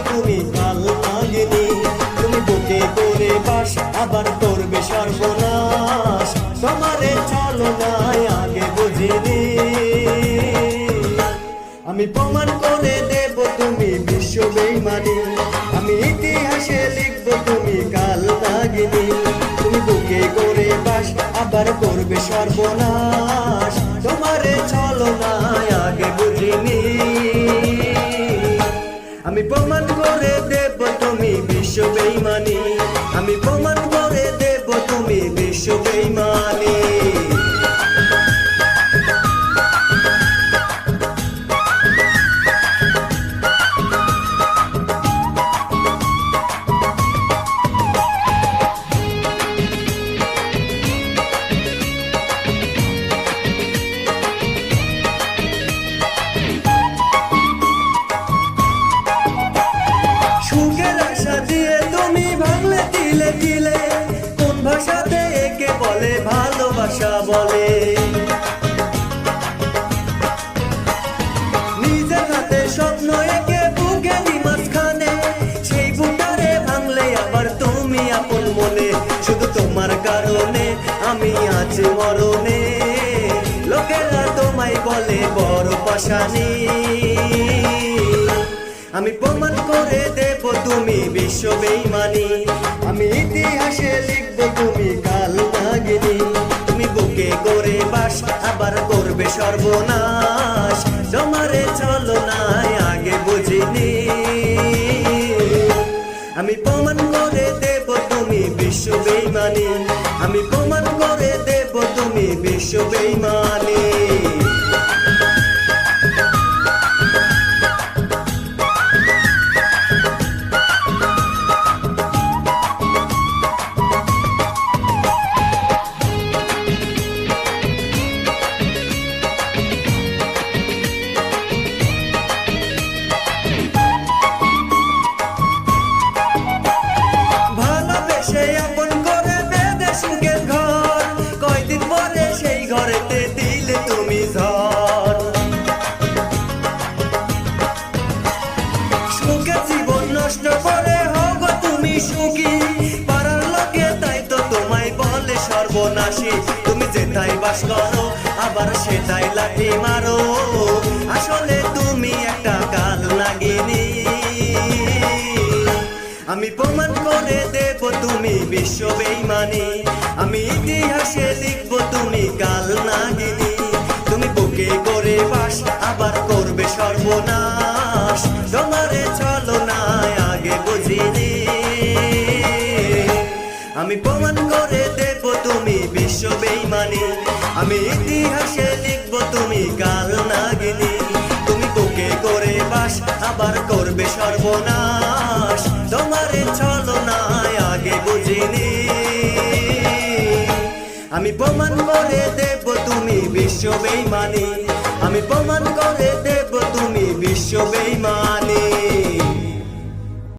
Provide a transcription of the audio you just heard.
তুমি কাল নাগিনী। তুমি বুকে করে বাস আবার করবে সর্বনাশ, তোমারে চলো নাই আগে বুঝিনি। আমি প্রমাণ করে দেব তুমি বিশ্ব বেঈমানি, আমি ইতিহাসে লিখব তুমি কাল নাগিনী। তুমি বুকে করে বাস আবার করবে সর্বনাশ, তোমারে চলো নাই আগে বুঝিনি। আমি প্রমাণ করে দেব তুমি বিশ্ব বেঈমানি, আমি প্রমাণ করে দেব তুমি বিশ্ব বেঈমানি। সুখের আশা দিয়ে তুমি ভাঙলে দিলে দিলে, কোন ভাষাতে একে বলে ভালোবাসা বলে। নিজের হাতে স্বপ্ন একে বুকে মাঝখানে, সেই বুটারে ভাঙলে আবার তুমি আপন মনে। শুধু তোমার কারণে আমি আছি মরণে, লোকেরা তোমায় বলে বড় পাশানি। আমি প্রমাণ করে দেব তুমি বিশ্ব বেঈমানি, আমি ইতিহাসে লিখব তুমি কাল নাগিনী। তুমি বুকে করে বাস আবার করবে সর্বনাশ, তোমারে চলো নাই আগে বুঝিনি। আমি প্রমাণ করে দেব তুমি বিশ্ব বেঈমানি, আমি প্রমাণ করে দেব তুমি বিশ্ব বেঈমানি। তুমি যেটাই বাস করো আবার সেটাই লাঠি মারো, আসলে তুমি একটা কাল নাগিনী। আমি প্রমাণ করে দেব তুমি বিশ্ব বেঈমানি, আমি ইতিহাসে লিখব তুমি কাল নাগিনী। তুমি বুকে করে বাস আবার করবে সর্বনাশ, তোমারে চলো নাই আগে বুঝিনি। আমি প্রমাণ করে দেব তুমি বিশ্ব বেঈমানি, আমি ইতিহাসে লিখব তুমি কাল নাগিনী। তুমি বুকে করে বাস আবার করবে সর্বনাশ, তোমারে চলো নাই আগে বুঝিনি। আমি প্রমাণ করে দেব তুমি বিশ্ব বেঈমানি, আমি প্রমাণ করে দেব তুমি বিশ্ব বেঈমানি।